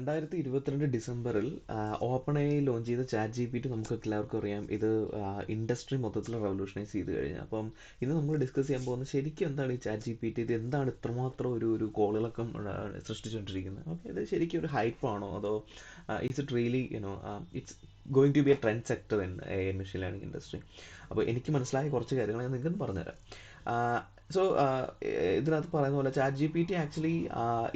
2022 ഡിസംബറിൽ open A launch ചെയ്ത chat G P T നമുക്ക് എല്ലാവർക്കും അറിയാം. ഇത് ഇൻഡസ്ട്രി മൊത്തത്തിൽ റവല്യൂഷനൈസ് ചെയ്ത് കഴിഞ്ഞു. അപ്പം ഇന്ന് നമ്മൾ ഡിസ്കസ് ചെയ്യാൻ പോകുന്നത് ശരിക്കും എന്താണ് ഈ ചാറ്റ് ജി പി ടി, ഇത് എന്താണ് ഇത്രമാത്രം ഒരു കോളിളക്കം സൃഷ്ടിച്ചുകൊണ്ടിരിക്കുന്നത്. ഓക്കെ, ഇത് ശരിക്കും ഒരു ഹൈപ്പാണോ അതോ it's it really it's going to be a trend sector in a machine learning industry. അപ്പോൾ എനിക്ക് മനസ്സിലായ കുറച്ച് കാര്യങ്ങൾ ഞാൻ നിങ്ങൾക്ക് പറഞ്ഞുതരാം. സോ ഇതിനകത്ത് പറയുന്ന പോലെ chat G P T actually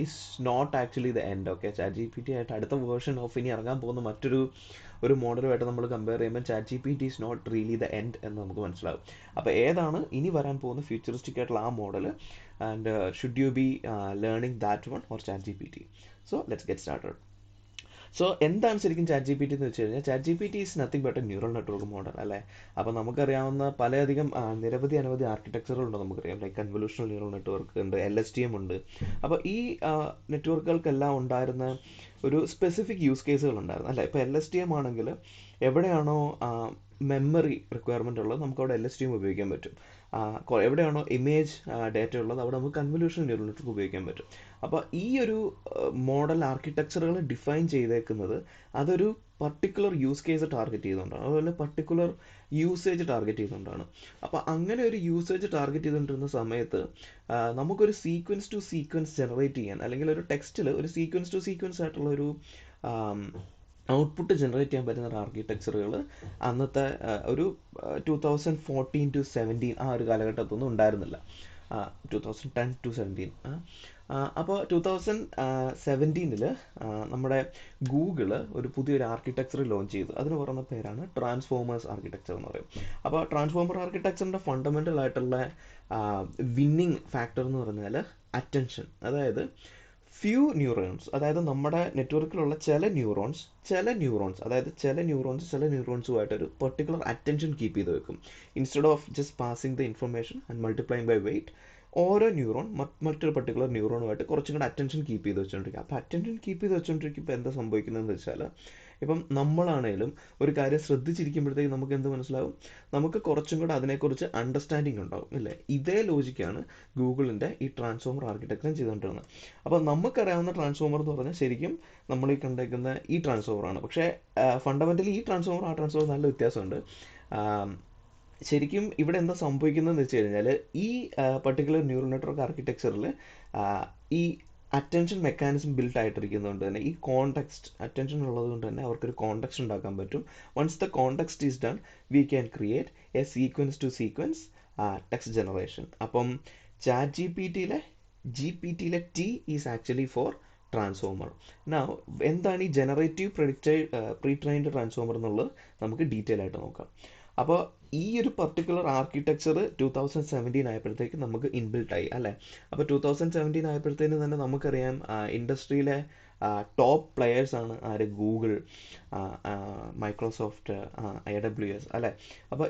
is not actually the end. Okay, chat G P T ആയിട്ട് അടുത്ത വേർഷൻ ഓഫ് ഇനി ഇറങ്ങാൻ പോകുന്ന ഒരു മോഡലുമായിട്ട് നമ്മൾ കമ്പയർ ചെയ്യുമ്പോൾ chat G P T is not really the end എന്ന് നമുക്ക് മനസ്സിലാവും. അപ്പോൾ ഏതാണ് ഇനി വരാൻ പോകുന്ന ഫ്യൂച്ചറിസ്റ്റിക് ആയിട്ടുള്ള ആ model, and should you B learning that one or chat G P T? So let's get started. So എന്താണ് ശരിക്കും ചാറ്റ് ജി പി ടി എന്ന് വെച്ച് കഴിഞ്ഞാൽ, chat G P T is nothing but A neural network model അല്ലേ. അപ്പോൾ നമുക്കറിയാവുന്ന പലയധികം അനവധി ആർക്കിടെക്ചറുകളുണ്ട്. നമുക്കറിയാം, ലൈക്ക് കൺവല്യൂഷണൽ ന്യൂറൽ നെറ്റ്വർക്ക് ഉണ്ട്, LSTM ഉണ്ട്. അപ്പോൾ ഈ നെറ്റ്വർക്കുകൾക്കെല്ലാം ഉണ്ടായിരുന്ന ഒരു സ്പെസിഫിക് യൂസ് കേസുകൾ ഉണ്ടായിരുന്നു അല്ലേ. ഇപ്പോൾ LSTM ആണെങ്കിൽ എവിടെയാണോ മെമ്മറി റിക്വയർമെൻ്റ് ഉള്ളത് നമുക്ക് അവിടെ LSTM ഉപയോഗിക്കാൻ പറ്റും. എവിടെയാണോ ഇമേജ് ഡേറ്റ ഉള്ളത് അവിടെ നമുക്ക് കൺവല്യൂഷണൽ ന്യൂറൽ നെറ്റ്വർക്ക് ഉപയോഗിക്കാൻ പറ്റും. അപ്പോൾ ഈ ഒരു മോഡൽ ആർക്കിടെക്ചറുകൾ ഡിഫൈൻ ചെയ്തേക്കുന്നത് അതൊരു പർട്ടിക്കുലർ യൂസ് കേസ് ടാർഗറ്റ് ചെയ്തുകൊണ്ടാണ്, അതുപോലെ പർട്ടിക്കുലർ യൂസേജ് ടാർഗറ്റ് ചെയ്തുകൊണ്ടാണ്. അപ്പോൾ അങ്ങനെ ഒരു യൂസേജ് ടാർഗറ്റ് ചെയ്തുകൊണ്ടിരുന്ന സമയത്ത് നമുക്കൊരു സീക്വൻസ് ടു സീക്വൻസ് ജനറേറ്റ് ചെയ്യാൻ, അല്ലെങ്കിൽ ഒരു ടെക്സ്റ്റിൽ ഒരു സീക്വൻസ് ടു സീക്വൻസ് ആയിട്ടുള്ള ഒരു ഔട്ട്പുട്ട് ജനറേറ്റ് ചെയ്യാൻ പറ്റുന്ന ഒരു ആർക്കിടെക്ചറുകൾ അന്നത്തെ ഒരു 2014-17 ആ ഒരു കാലഘട്ടത്തൊന്നും ഉണ്ടായിരുന്നില്ല. 2010-17. അപ്പോൾ 2017 നമ്മുടെ ഗൂഗിള് ഒരു പുതിയൊരു ആർക്കിടെക്ചർ ലോഞ്ച് ചെയ്തു. അതിന് പറയുന്ന പേരാണ് ട്രാൻസ്ഫോമേഴ്സ് ആർക്കിടെക്ചർ എന്ന് പറയും. അപ്പോൾ ട്രാൻസ്ഫോമർ ആർക്കിടെക്ചറിൻ്റെ ഫണ്ടമെൻ്റൽ ആയിട്ടുള്ള വിന്നിങ് ഫാക്ടർ എന്ന് പറഞ്ഞാൽ അറ്റൻഷൻ. അതായത് ഫ്യൂ ന്യൂറോൺസ്, അതായത് നമ്മുടെ നെറ്റ്വർക്കിലുള്ള ചില ന്യൂറോൺസുമായിട്ട് ഒരു പെർട്ടിക്കുലർ അറ്റൻഷൻ കീപ്പ് ചെയ്ത് വെക്കും. Instead of just passing the information and multiplying by weight, ഓരോ ന്യൂറോൺ മറ്റൊരു പർട്ടിക്കുലർ ന്യൂറോണുമായിട്ട് കുറച്ചും കൂടെ അറ്റൻഷൻ കീപ്പ് ചെയ്ത് വെച്ചുകൊണ്ടിരിക്കുക. അപ്പോൾ അറ്റൻഷൻ കീപ്പ് ചെയ്ത് വെച്ചുകൊണ്ടിരിക്കുമ്പോൾ എന്താ സംഭവിക്കുന്നതെന്ന് വെച്ചാൽ, ഇപ്പം നമ്മളാണേലും ഒരു കാര്യം ശ്രദ്ധിച്ചിരിക്കുമ്പോഴത്തേക്ക് നമുക്ക് എന്ത് മനസ്സിലാവും, നമുക്ക് കുറച്ചും കൂടെ അതിനെക്കുറിച്ച് അണ്ടർസ്റ്റാൻഡിങ് ഉണ്ടാവും അല്ലേ. ഇതേ ലോജിക്കാണ് ഗൂഗിളിൻ്റെ ഈ ട്രാൻസ്ഫോമർ ആർക്കിടെക്ചർ ചെയ്തുകൊണ്ടിരുന്നത്. അപ്പോൾ നമുക്കറിയാവുന്ന ട്രാൻസ്ഫോമർ എന്ന് പറഞ്ഞാൽ ശരിക്കും നമ്മൾ ഈ കണ്ടേക്കുന്ന ഈ ട്രാൻസ്ഫോമറാണ്. പക്ഷേ ഫണ്ടമെൻ്റലി ഈ ട്രാൻസ്ഫോമർ ആ ട്രാൻസ്ഫോമർ നല്ല വ്യത്യാസമുണ്ട്. ശരിക്കും ഇവിടെ എന്താ സംഭവിക്കുന്നതെന്ന് വെച്ച് കഴിഞ്ഞാൽ, ഈ പർട്ടിക്കുലർ ന്യൂറൽ നെറ്റ്വർക്ക് ആർക്കിടെക്ചറിൽ ഈ അറ്റൻഷൻ മെക്കാനിസം ബിൽഡ് ആയിട്ടിരിക്കുന്നതുകൊണ്ട് തന്നെ ഈ അറ്റൻഷൻ ഉള്ളത് കൊണ്ട് തന്നെ അവർക്കൊരു കോണ്ടെക്സ്റ്റ് ഉണ്ടാക്കാൻ പറ്റും. Once the context is done, we can create a sequence to sequence text generation. അപ്പം ചാറ്റ് ജി പി ടിയിലെ T is actually for transformer. Now എന്താണ് ഈ ജനറേറ്റീവ് പ്രീ ട്രെയിൻഡ് ട്രാൻസ്ഫോമർ എന്നുള്ളത് നമുക്ക് ഡീറ്റെയിൽ ആയിട്ട് നോക്കാം. അപ്പോൾ ഈ ഒരു പർട്ടിക്കുലർ ആർക്കിടെക്ചർ 2017 ആയപ്പോഴത്തേക്ക് നമുക്ക് ഇൻബിൽട്ട് ആയി അല്ലേ. അപ്പോൾ 2017 ആയപ്പോഴത്തേന് തന്നെ നമുക്കറിയാം ഇൻഡസ്ട്രിയിലെ ടോപ്പ് പ്ലെയേഴ്സ് ആണ് ആര്, ഗൂഗിൾ, മൈക്രോസോഫ്റ്റ്, AWS അല്ലേ. അപ്പോൾ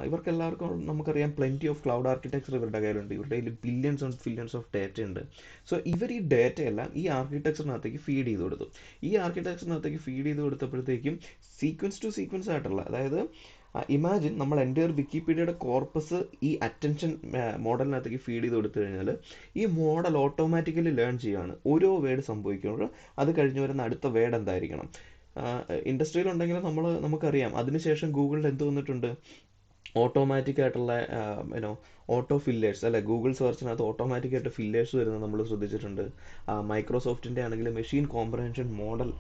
ഇവർക്കെല്ലാവർക്കും നമുക്കറിയാം പ്ലെൻറ്റി ഓഫ് ക്ലൗഡ് ആർക്കിടെക്ചർ ഇവരുടെ കയ്യിലുണ്ട്. ഇവരുടെ കയ്യിൽ ബില്യൺസ് ഓഫ് ഡേറ്റ ഉണ്ട്. സോ ഇവർ ഈ ഡേറ്റ എല്ലാം ഈ ആർക്കിടെക്ചറിനകത്തേക്ക് ഫീഡ് ചെയ്ത് കൊടുത്തു. ഈ ആർക്കിടെക്ചറിനകത്തേക്ക് ഫീഡ് ചെയ്ത് കൊടുത്തപ്പോഴത്തേക്കും സീക്വൻസ് ടു സീക്വൻസ് ആയിട്ടുള്ള, അതായത് ഇമാജിൻ നമ്മൾ എൻ്റെ ഒരു വിക്കിപീഡിയയുടെ കോർപ്പസ് ഈ അറ്റൻഷൻ മോഡലിനകത്തേക്ക് ഫീഡ് ചെയ്ത് കൊടുത്തു കഴിഞ്ഞാൽ ഈ മോഡൽ ഓട്ടോമാറ്റിക്കലി ലേൺ ചെയ്യുകയാണ്. ഓരോ വേർഡ് സംഭവിക്കുമ്പോൾ അത് കഴിഞ്ഞ് വരുന്ന അടുത്ത വേർഡ് എന്തായിരിക്കണം. ഇൻഡസ്ട്രിയിലുണ്ടെങ്കിൽ നമുക്കറിയാം, അതിനുശേഷം ഗൂഗിളിൽ എന്ത് വന്നിട്ടുണ്ട്, ഓട്ടോമാറ്റിക് ആയിട്ടുള്ള ഓട്ടോ ഫില്ലേഴ്സ് അല്ലെ. ഗൂഗിൾ സെർച്ചിനകത്ത് ഓട്ടോമാറ്റിക് ആയിട്ട് ഫില്ലേഴ്സ് വരുന്നത് നമ്മൾ ശ്രദ്ധിച്ചിട്ടുണ്ട്. മൈക്രോസോഫ്റ്റിൻ്റെ ആണെങ്കിൽ മെഷീൻ കോംപ്രഹെൻഷൻ മോഡൽ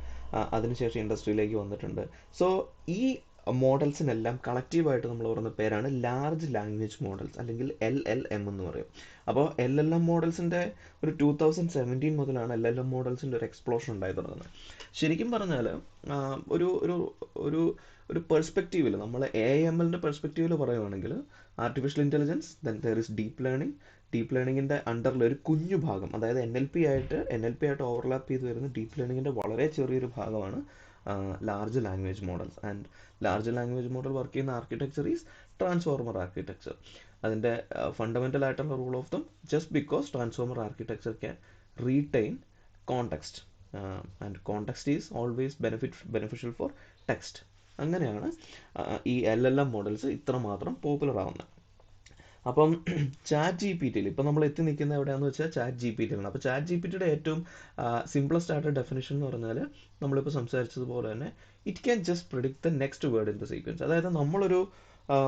അതിനുശേഷം ഇൻഡസ്ട്രിയിലേക്ക് വന്നിട്ടുണ്ട്. സോ ഈ മോഡൽസിനെല്ലാം കളക്റ്റീവായിട്ട് നമ്മൾ പറയുന്ന പേരാണ് ലാർജ് ലാംഗ്വേജ് മോഡൽസ്, അല്ലെങ്കിൽ LLM എന്ന് പറയും. അപ്പോൾ LLM മോഡൽസിൻ്റെ ഒരു 2017 മുതലാണ് LLM മോഡൽസിൻ്റെ ഒരു എക്സ്പ്ലോഷൻ ഉണ്ടായി തുടങ്ങുന്നത്. ശരിക്കും പറഞ്ഞാൽ ഒരു ഒരു ഒരു ഒരു പെർസ്പെക്റ്റീവിൽ നമ്മൾ AMLൻ്റെ പെർസ്പെക്റ്റീവിൽ പറയുകയാണെങ്കിൽ artificial intelligence, then there is deep ലേണിങ്ങിൻ്റെ അണ്ടറിൽ ഒരു കുഞ്ഞു ഭാഗം, അതായത് NLP ആയിട്ട് ഓവർലാപ്പ് ചെയ്ത് വരുന്ന ഡീപ്പ് ലേണിങ്ങിൻ്റെ വളരെ ചെറിയൊരു ഭാഗമാണ് large language models. And large language model work ചെയ്യുന്ന ആർക്കിടെക്ചർ ഈസ് ട്രാൻസ്ഫോമർ ആർക്കിടെക്ചർ. അതിൻ്റെ ഫണ്ടമെൻ്റൽ ആയിട്ടുള്ള rule of them, just because transformer architecture can retain context and context is always beneficial four text. അങ്ങനെയാണ് ഈ LLM models ഇത്രമാത്രം popular ആവുന്നത്. അപ്പം chat G P ടിയിൽ ഇപ്പം നമ്മൾ എത്തി നിൽക്കുന്നത് എവിടെയാണെന്ന് വെച്ചാൽ ചാറ്റ് ജി പി ടിയിലാണ്. അപ്പോൾ ചാറ്റ് ജി പി ടിയുടെ ഏറ്റവും സിംപ്ലസ്റ്റ് ആയിട്ട് ഡെഫിനേഷൻ എന്ന് പറഞ്ഞാൽ നമ്മളിപ്പോൾ സംസാരിച്ചതുപോലെ തന്നെ it can just predict the next word in the sequence. അതായത് നമ്മളൊരു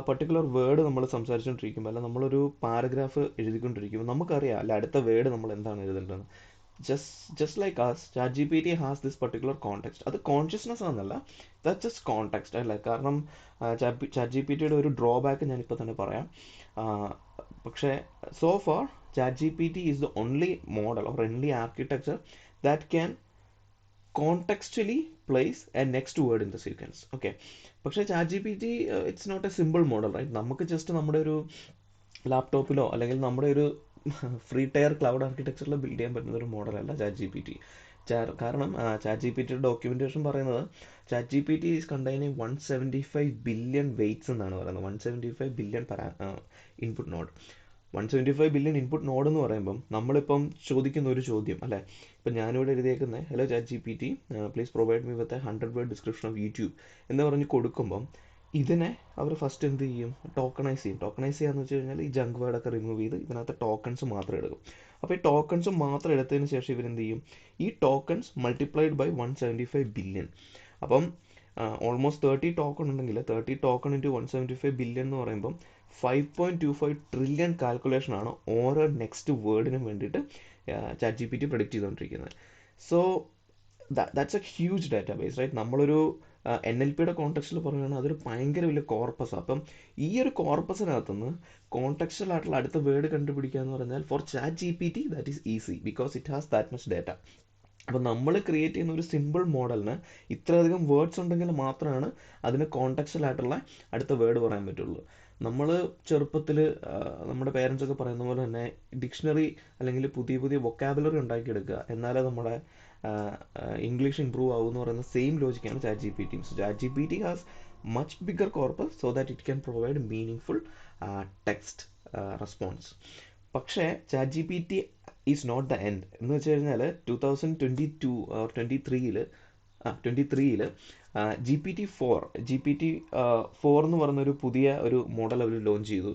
പർട്ടിക്കുലർ വേർഡ് നമ്മൾ സംസാരിച്ചുകൊണ്ടിരിക്കുമ്പോൾ അല്ല നമ്മളൊരു പാരഗ്രാഫ് എഴുതിക്കൊണ്ടിരിക്കുമ്പോൾ നമുക്കറിയാം അല്ല അടുത്ത വേർഡ് നമ്മൾ എന്താണ് എഴുതേണ്ടത്. just like us, ChatGPT has this particular context. അത് കോൺഷ്യസ്നെസ് ആണെന്നല്ല, ദാറ്റ് ജസ്റ്റ് കോൺടെക്സ്റ്റ് അല്ലേ. കാരണം ചാറ്റ് ജി പി ടിയുടെ ഒരു ഡ്രോബാക്ക് ഞാനിപ്പോൾ തന്നെ പറയാം. പക്ഷേ so far chat G P T is the only model or only architecture that can contextually place a next word in the sequence. Okay, പക്ഷേ chat G P T it's not a simple model, right. നമുക്ക് just നമ്മുടെ ഒരു ലാപ്ടോപ്പിലോ അല്ലെങ്കിൽ നമ്മുടെ ഒരു free tier cloud ആർക്കിടെക്ചറിൽ build ചെയ്യാൻ പറ്റുന്ന ഒരു മോഡലല്ല ചാറ്റ് ജി പി ടി. കാരണം ചാറ്റ് ജി പി ടിയുടെ ഡോക്യുമെന്റേഷൻ പറയുന്നത് chat G P T is containing 175 billion weights എന്നാണ് പറയുന്നത്. 175 billion input node. 175 billion input node എന്ന് പറയുമ്പം നമ്മളിപ്പം ചോദിക്കുന്ന ഒരു ചോദ്യം അല്ലേ. ഇപ്പം ഞാനിവിടെ എഴുതിയേക്കുന്നത് hello chat G P T please provide me with a 100 word description of YouTube എന്ന് പറഞ്ഞ് കൊടുക്കുമ്പം ഇതിനെ അവർ ഫസ്റ്റ് എന്ത് ചെയ്യും, ടോക്കണൈസ് ചെയ്യും. ടോക്കണൈസ് ചെയ്യാന്ന് വെച്ച് കഴിഞ്ഞാൽ ഈ ജങ്ക് വേർഡൊക്കെ റിമൂവ് ചെയ്ത് ഇതിനകത്ത് ടോക്കൺസ് മാത്രം എടുക്കും. അപ്പോൾ ഈ ടോക്കൺസ് മാത്രം എടുത്തതിന് ശേഷം ഇവരെന്ത് ചെയ്യും, ഈ ടോക്കൺസ് മൾട്ടിപ്ലൈഡ് ബൈ 175 ബില്യൺ. അപ്പം ഓൾമോസ്റ്റ് 30 ടോക്കൺ ഉണ്ടെങ്കിൽ 30 ടോക്കൺ ഇൻറ്റു 175 ബില്യൺ എന്ന് പറയുമ്പം 5.25 ട്രില്യൺ കാൽക്കുലേഷനാണ് ഓരോ നെക്സ്റ്റ് വേർഡിനും വേണ്ടിയിട്ട് chat G P T predict ചെയ്തുകൊണ്ടിരിക്കുന്നത്. So that's a huge database, right. നമ്മളൊരു എൻ എൽ പിയുടെ കോൺടെക്സ്റ്റിൽ പറയുകയാണെങ്കിൽ അതൊരു ഭയങ്കര വലിയ കോർപ്പസാണ്. അപ്പം ഈ ഒരു കോർപ്പസിനകത്തുനിന്ന് കോൺടെക്സ്റ്റൽ ആയിട്ടുള്ള അടുത്ത വേർഡ് കണ്ടുപിടിക്കുക എന്ന് പറഞ്ഞാൽ for chat G P T that is easy because it has that much data. അപ്പം നമ്മൾ ക്രിയേറ്റ് ചെയ്യുന്ന ഒരു സിമ്പിൾ മോഡലിന് ഇത്രയധികം വേർഡ്സ് ഉണ്ടെങ്കിൽ മാത്രമാണ് അതിന് കോൺടെക്സ്റ്റൽ ആയിട്ടുള്ള അടുത്ത വേർഡ് പറയാൻ പറ്റുള്ളൂ. നമ്മൾ ചെറുപ്പത്തിൽ നമ്മുടെ പേരൻസ് ഒക്കെ പറയുന്ന പോലെ തന്നെ ഡിക്ഷണറി അല്ലെങ്കിൽ പുതിയ പുതിയ വൊക്കാബുലറി ഉണ്ടാക്കിയെടുക്കുക എന്നാലേ നമ്മുടെ ഇംഗ്ലീഷ് ഇംപ്രൂവ് ആവും എന്ന് പറയുന്ന സെയിം ലോജിക്കാണ് chat G P T. So chat G P T has much bigger corpus so that it can provide meaning text response. പക്ഷേ chat G P T is not the end എന്ന് വെച്ച് കഴിഞ്ഞാൽ 2022 or 23-ൽ G P T 4 എന്ന് പറയുന്ന ഒരു പുതിയ ഒരു മോഡൽ അവർ ലോഞ്ച് ചെയ്തു.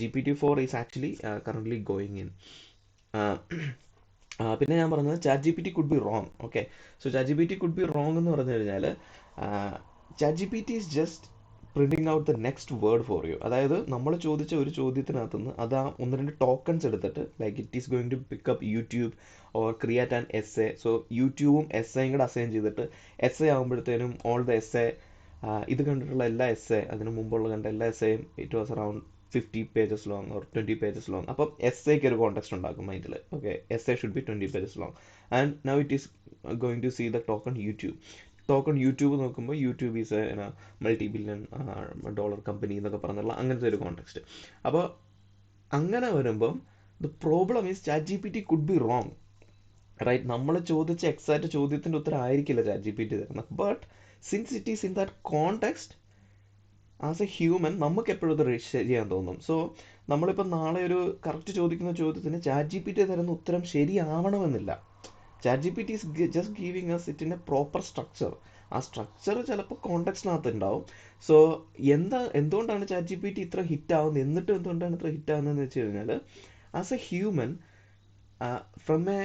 G P T 4 is actually currently going in. പിന്നെ ഞാൻ പറഞ്ഞത് chat G P T could be wrong. Okay, so chat G P T could be wrong എന്ന് പറഞ്ഞു കഴിഞ്ഞാൽ chat G P T is just printing out the next word for you. അതായത് നമ്മൾ ചോദിച്ച ഒരു ചോദ്യത്തിനകത്തുനിന്ന് അത് ആ 1-2 ടോക്കൺസ് എടുത്തിട്ട് like it is going to pick up YouTube or create an S A. So യൂട്യൂബും എസ് എയും കൂടെ അസൈൻ ചെയ്തിട്ട് എസ് എ ആകുമ്പോഴത്തേനും ഓൾ ദ എസ് എ ഇത് കണ്ടിട്ടുള്ള എല്ലാ എസ് എ അതിന് മുമ്പുള്ള കണ്ട എല്ലാ എസ് എയും it was around 50 pages long or 20 pages long. അപ്പം എസ് എക്ക് ഒരു കോൺടെക്സ്റ്റ് ഉണ്ടാക്കും മൈൻഡിൽ. Okay, S A should be 20 pages long and now it is going to see the token YouTube നോക്കുമ്പോൾ YouTube is a multi billion dollar company എന്നൊക്കെ പറഞ്ഞുള്ള അങ്ങനത്തെ ഒരു കോൺടെക്സ്റ്റ്. അപ്പോൾ അങ്ങനെ വരുമ്പം the problem is chat G P T could be wrong, right. നമ്മൾ ചോദിച്ച എക്സാക്റ്റ് ചോദ്യത്തിൻ്റെ ഉത്തരം ആയിരിക്കില്ല ചാറ്റ് ജി പി ടി തരുന്നത്. But since it is in that context as a human നമുക്ക് എപ്പോഴും അത് ശരിയാൻ തോന്നും. സോ നമ്മളിപ്പോൾ നാളെ ഒരു കറക്റ്റ് ചോദിക്കുന്ന ചോദ്യത്തിന് ചാറ്റ് ജി പി ടി തരുന്ന ഉത്തരം ശരിയാവണമെന്നില്ല. Chat G P T is just giving as it in a proper structure. ആ സ്ട്രക്ചർ ചിലപ്പോൾ കോൺടെക്സ്റ്റിനകത്ത് ഉണ്ടാവും. സോ എന്തുകൊണ്ടാണ് ചാറ്റ് ജി പി ടി ഇത്ര ഹിറ്റ് ആവുന്നത്, എന്നിട്ട് എന്തുകൊണ്ടാണ് ഇത്ര ഹിറ്റ് ആവുന്നതെന്ന് വെച്ച് കഴിഞ്ഞാൽ as a human from A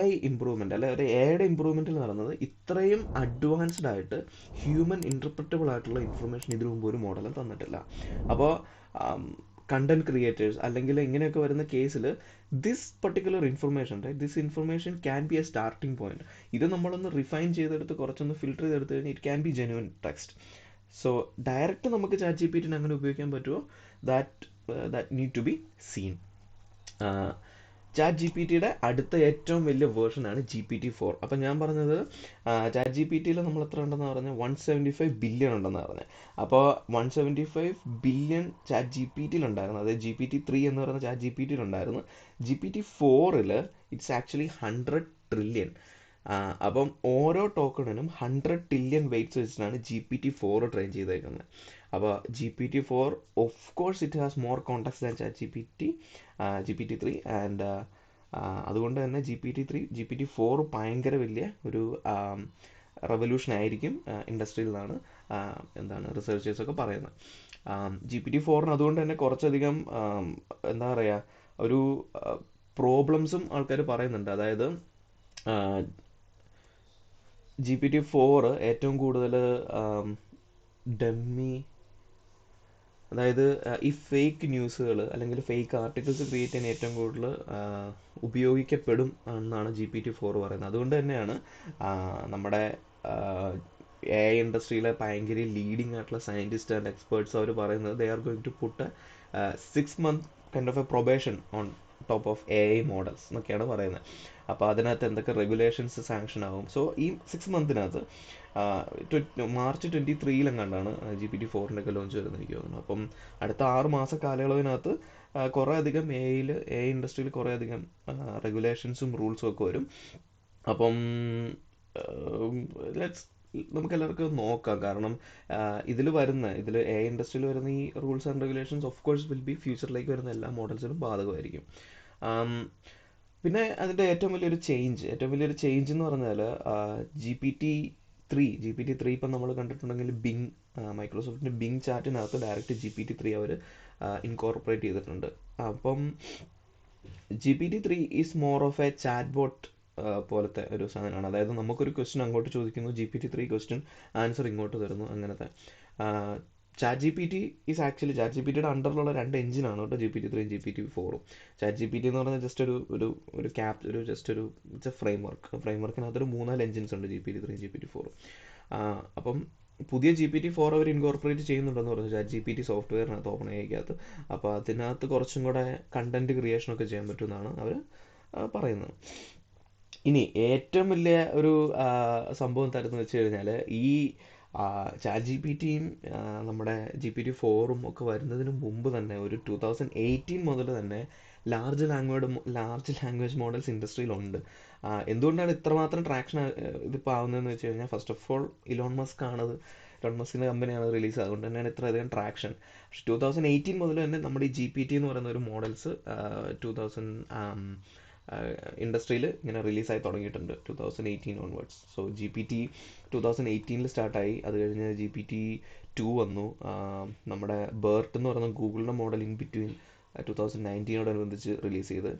I improvement അല്ലെ ഒരു എയുടെ ഇമ്പ്രൂവ്മെൻറ്റിൽ നടന്നത് ഇത്രയും അഡ്വാൻസ്ഡ് ആയിട്ട് ഹ്യൂമൻ ഇൻ്റർപ്രറ്റബിൾ ആയിട്ടുള്ള ഇൻഫർമേഷൻ ഇതിനു മുമ്പ് ഒരു മോഡലും തന്നിട്ടില്ല. അപ്പോൾ കണ്ടന്റ് ക്രിയേറ്റേഴ്സ് അല്ലെങ്കിൽ ഇങ്ങനെയൊക്കെ വരുന്ന കേസിൽ this particular information, right, this information can be a starting point. ഇത് നമ്മളൊന്ന് റിഫൈൻ ചെയ്തെടുത്ത് കുറച്ചൊന്ന് ഫിൽറ്റർ ചെയ്തെടുത്ത് കഴിഞ്ഞാൽ it can be genuine text. So direct നമുക്ക് ചാറ്റ് ജി പി ടിനെ അങ്ങനെ ഉപയോഗിക്കാൻ പറ്റുമോ, that need to be seen. Chat G P ടിയുടെ അടുത്ത ഏറ്റവും വലിയ വേർഷനാണ് ജി പി ടി 4. അപ്പം ഞാൻ പറഞ്ഞത് ചാറ്റ് ജി പി ടിയിൽ നമ്മൾ എത്ര ഉണ്ടെന്ന് പറഞ്ഞാൽ 175 ബില്യൺ ഉണ്ടെന്ന് പറഞ്ഞത്. അപ്പോൾ 175 ബില്യൺ ചാറ്റ് ജി പി ടിയിൽ ഉണ്ടായിരുന്നു. അതായത് ജി പി ടി 3 എന്ന് പറയുന്ന ചാറ്റ് ജി പി ടിയിൽ ഉണ്ടായിരുന്നു. ജി പി ടി 4-ൽ ഇറ്റ്സ് ആക്ച്വലി 100 ട്രില്യൺ. അപ്പം ഓരോ ടോക്കണിനും 100 ട്രില്യൺ വെയ്റ്റ്സ് വെച്ചിട്ടാണ് ജി പി ടി 4 ട്രെയിൻ ചെയ്തേക്കുന്നത്. അപ്പോൾ G P T 4 of course it has more contacts than chat G P T 3 and അതുകൊണ്ട് തന്നെ ജി പി ടി 4 ഭയങ്കര വലിയ ഒരു റെവല്യൂഷൻ ആയിരിക്കും ഇൻഡസ്ട്രിയിൽ നിന്നാണ് എന്താണ് റിസർച്ചേഴ്സൊക്കെ പറയുന്നത്. GPT-4 അതുകൊണ്ട് തന്നെ കുറച്ചധികം എന്താ പറയുക ഒരു പ്രോബ്ലംസും ആൾക്കാർ പറയുന്നുണ്ട്. അതായത് GPT-4 ഏറ്റവും കൂടുതൽ ഡമ്മി, അതായത് ഈ ഫേക്ക് ന്യൂസുകൾ അല്ലെങ്കിൽ ഫേക്ക് ആർട്ടിക്കിൾസ് ക്രിയേറ്റ് ചെയ്യാൻ ഏറ്റവും കൂടുതൽ ഉപയോഗിക്കപ്പെടും എന്നാണ് GPT-4 പറയുന്നത്. അതുകൊണ്ട് തന്നെയാണ് നമ്മുടെ എ ഐ ഇൻഡസ്ട്രിയിലെ ഭയങ്കര ലീഡിങ് ആയിട്ടുള്ള സയൻറ്റിസ്റ്റ് ആൻഡ് എക്സ്പേർട്സ് അവർ പറയുന്നത് they are going to put 6 month kind of a probation on top of A I models എന്നൊക്കെയാണ് പറയുന്നത്. അപ്പോൾ അതിനകത്ത് എന്തൊക്കെ റെഗുലേഷൻസ് സാങ്ഷൻ ആവും. സോ ഈ 6 monthനകത്ത് മാർച്ച് 23-ലെങ്ങാണ്ടാണ് GPT-4 ഒക്കെ ലോഞ്ച് വരുന്നത് എനിക്ക് തോന്നുന്നു. അപ്പം അടുത്ത 6 മാസ കാലയളവിനകത്ത് കുറേ അധികം എ ഐ ഇൻഡസ്ട്രിയിൽ കുറേ അധികം റെഗുലേഷൻസും റൂൾസും ഒക്കെ വരും. അപ്പം ലെറ്റ്സ് നമുക്ക് എല്ലാവർക്കും നോക്കാം. കാരണം ഇതിൽ എ ഐ ഇൻഡസ്ട്രിയിൽ വരുന്ന ഈ rules and regulations of course will be ഫ്യൂച്ചറിലേക്ക് വരുന്ന എല്ലാ മോഡൽസിനും ബാധകമായിരിക്കും. പിന്നെ അതിൻ്റെ ഏറ്റവും വലിയൊരു ചേഞ്ച് എന്ന് പറഞ്ഞാൽ ജി പി ടി 3 ഇപ്പം നമ്മൾ കണ്ടിട്ടുണ്ടെങ്കിൽ മൈക്രോസോഫ്റ്റിൻ്റെ ബിങ് ചാറ്റിനകത്ത് ഡയറക്റ്റ് GPT-3 അവർ ഇൻകോർപ്പറേറ്റ് ചെയ്തിട്ടുണ്ട്. അപ്പം GPT-3 is more of A chat bot പോലത്തെ ഒരു സാധനമാണ്. അതായത് നമുക്കൊരു ക്വസ്റ്റ്യൻ അങ്ങോട്ട് ചോദിക്കുന്നു, GPT-3 ക്വസ്റ്റ്യൻ ആൻസർ ഇങ്ങോട്ട് തരുന്നു, അങ്ങനത്തെ. ചാറ്റ് ജി പി ടിയുടെ അണ്ടറിലുള്ള 2 എഞ്ചിനാണ് കേട്ടോ GPT-3യും GPT-4ഉം. ചാറ്റ് ജി പി ടി എന്ന് പറഞ്ഞാൽ ജസ്റ്റ് ഒരു ഫ്രെയിംവർക്കിനകത്തൊരു 3-4 എഞ്ചിൻസ് ഉണ്ട് GPT-3യും GPT-4ഉം. അപ്പം പുതിയ GPT-4 അവർ ഇൻകോർപ്പറേറ്റ് ചെയ്യുന്നുണ്ടെന്ന് പറഞ്ഞു ചാറ്റ് ജി പി ടി സോഫ്റ്റ്വെയറിനകത്ത്, ഓപ്പൺ എഐക്കകത്ത്. അപ്പോൾ അതിനകത്ത് കുറച്ചും കൂടെ കണ്ടന്റ് ക്രിയേഷനൊക്കെ ചെയ്യാൻ പറ്റുമെന്നാണ് അവർ പറയുന്നത്. ഇനി ഏറ്റവും വലിയ ഒരു സംഭവം തരുന്നത് വെച്ച് കഴിഞ്ഞാൽ ഈ ചാറ്റ് ജി പി ടിയും നമ്മുടെ GPT-4ഉം ഒക്കെ വരുന്നതിന് മുമ്പ് തന്നെ ഒരു 2018 മുതൽ തന്നെ ലാർജ് ലാംഗ്വേജ് മോഡൽസ് ഇൻഡസ്ട്രിയിലുണ്ട്. എന്തുകൊണ്ടാണ് ഇത്രമാത്രം ട്രാക്ഷൻ ഇതിപ്പോൾ ആവുന്നതെന്ന് വെച്ച് കഴിഞ്ഞാൽ, ഫസ്റ്റ് ഓഫ് ഓൾ ഇലോൺ മസ്കിൻ്റെ കമ്പനിയാണ് റിലീസ്, അതുകൊണ്ട് തന്നെയാണ് ഇത്രയധികം ട്രാക്ഷൻ. പക്ഷെ 2018 മുതൽ തന്നെ നമ്മുടെ ഈ GPT എന്ന് പറയുന്ന ഒരു മോഡൽസ് 2000 ഇൻഡസ്ട്രിയിൽ ഇങ്ങനെ റിലീസായി തുടങ്ങിയിട്ടുണ്ട് 2018 ഓൺവേർഡ്സ്. So GPT 2018 സ്റ്റാർട്ടായി. അത് കഴിഞ്ഞ് GPT-2 വന്നു. നമ്മുടെ ബേർട്ട് എന്ന് പറയുന്ന ഗൂഗിളിൻ്റെ മോഡൽ ഇൻ ബിറ്റ്വീൻ 2019 റിലീസ് ചെയ്ത്.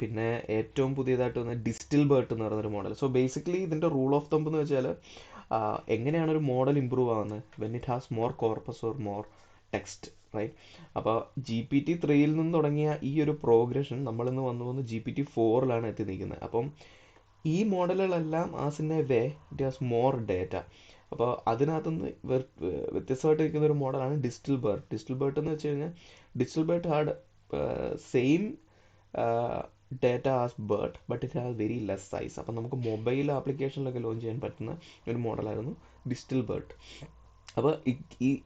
പിന്നെ ഏറ്റവും പുതിയതായിട്ട് വന്ന ഡിസ്റ്റിൽ ബേർട്ട് എന്ന് പറയുന്നൊരു മോഡൽ. സോ ബേസിക്കലി ഇതിൻ്റെ റൂൾ ഓഫ് തമ്പ് എന്ന് വെച്ചാൽ എങ്ങനെയാണ് ഒരു മോഡൽ ഇമ്പ്രൂവ് ആവുന്നത്, when it has more corpus or more text, right? അപ്പോൾ GPT-3 നിന്ന് തുടങ്ങിയ ഈ ഒരു പ്രോഗ്രഷൻ നമ്മളിന്ന് വന്ന് GPT-4 എത്തി നിൽക്കുന്നത്. അപ്പം ഈ മോഡലുകളെല്ലാം as in a way it has more data. അപ്പോൾ അതിനകത്തുനിന്ന് വ്യത്യസ്തമായിട്ട് നിൽക്കുന്ന ഒരു മോഡലാണ് ഡിസ്റ്റിൽ ബേർട്ട് എന്ന് വെച്ച് കഴിഞ്ഞാൽ, distil Bert had same data as Bert but it has very less size. അപ്പം നമുക്ക് മൊബൈൽ ആപ്ലിക്കേഷനിലൊക്കെ ലോഞ്ച് ചെയ്യാൻ പറ്റുന്ന ഒരു മോഡലായിരുന്നു ഡിസ്റ്റിൽ ബേർട്ട്. അപ്പോൾ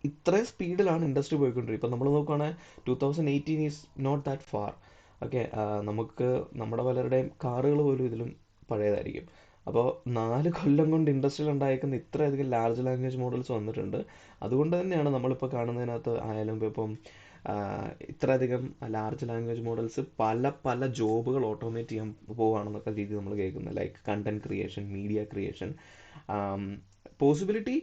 ഇത്രയും സ്പീഡിലാണ് ഇൻഡസ്ട്രി പോയിക്കൊണ്ടിരിക്കുന്നത്. ഇപ്പം നമ്മൾ നോക്കുകയാണെങ്കിൽ 2018 is not that far. Okay, നമുക്ക് നമ്മുടെ പലരുടെയും കാറുകൾ പോലും ഇതിലും പഴയതായിരിക്കും. അപ്പോൾ 4 കൊല്ലം കൊണ്ട് ഇൻഡസ്ട്രിയിൽ ഉണ്ടായിരിക്കുന്ന ഇത്രയധികം ലാർജ് ലാംഗ്വേജ് മോഡൽസ് വന്നിട്ടുണ്ട്. അതുകൊണ്ട് തന്നെയാണ് നമ്മളിപ്പോൾ കാണുന്നതിനകത്ത് ആയാലും ഇപ്പം ഇത്രയധികം ലാർജ് ലാംഗ്വേജ് മോഡൽസ് പല ജോബുകൾ ഓട്ടോമേറ്റ് ചെയ്യാൻ പോവുകയാണെന്നൊക്കെ രീതി നമ്മൾ കേൾക്കുന്നത്. Like content creation, media creation, possibility.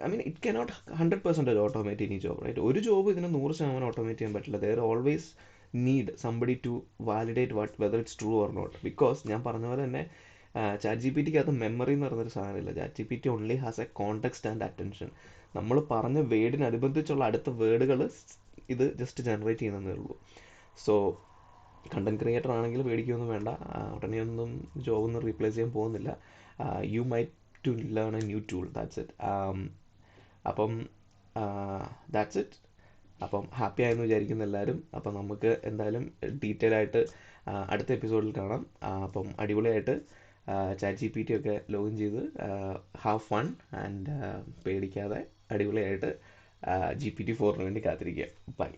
I mean it cannot 100% automate any job, right? ഒരു ജോബ് ഇതിന് 100% ഓട്ടോമേറ്റ് ചെയ്യാൻ പറ്റില്ല. There always need somebody to validate whether it's true or not. Because ഞാൻ പറഞ്ഞ പോലെ തന്നെ ചാറ്റ് ജി പി ടിക്ക് അകത്ത് മെമ്മറി എന്ന് പറഞ്ഞൊരു സാധനമില്ല. Chat G P T only has a context and attention. നമ്മൾ പറഞ്ഞ വേർഡിനനുബന്ധിച്ചുള്ള അടുത്ത വേർഡുകൾ ഇത് ജസ്റ്റ് ജനറേറ്റ് ചെയ്യുന്നതേ ഉള്ളൂ. സോ കണ്ടന്റ് ക്രിയേറ്റർ ആണെങ്കിൽ പേടിക്കൊന്നും വേണ്ട, ഉടനെയൊന്നും ജോബൊന്നും റീപ്ലേസ് ചെയ്യാൻ പോകുന്നില്ല. You might to learn a new tool, that's it. അപ്പം അപ്പം ഹാപ്പി ആയെന്ന് വിചാരിക്കുന്ന എല്ലാവരും. അപ്പം നമുക്ക് എന്തായാലും ഡീറ്റെയിൽ ആയിട്ട് അടുത്ത എപ്പിസോഡിൽ കാണാം. അപ്പം അടിപൊളിയായിട്ട് ചാറ്റ് ജി പി ടി ഒക്കെ ലോഗിൻ ചെയ്ത് ഹാവ് ഫൺ ആൻഡ് പേടിക്കാതെ അടിപൊളിയായിട്ട് GPT-4 വേണ്ടി കാത്തിരിക്കുക. ബൈ.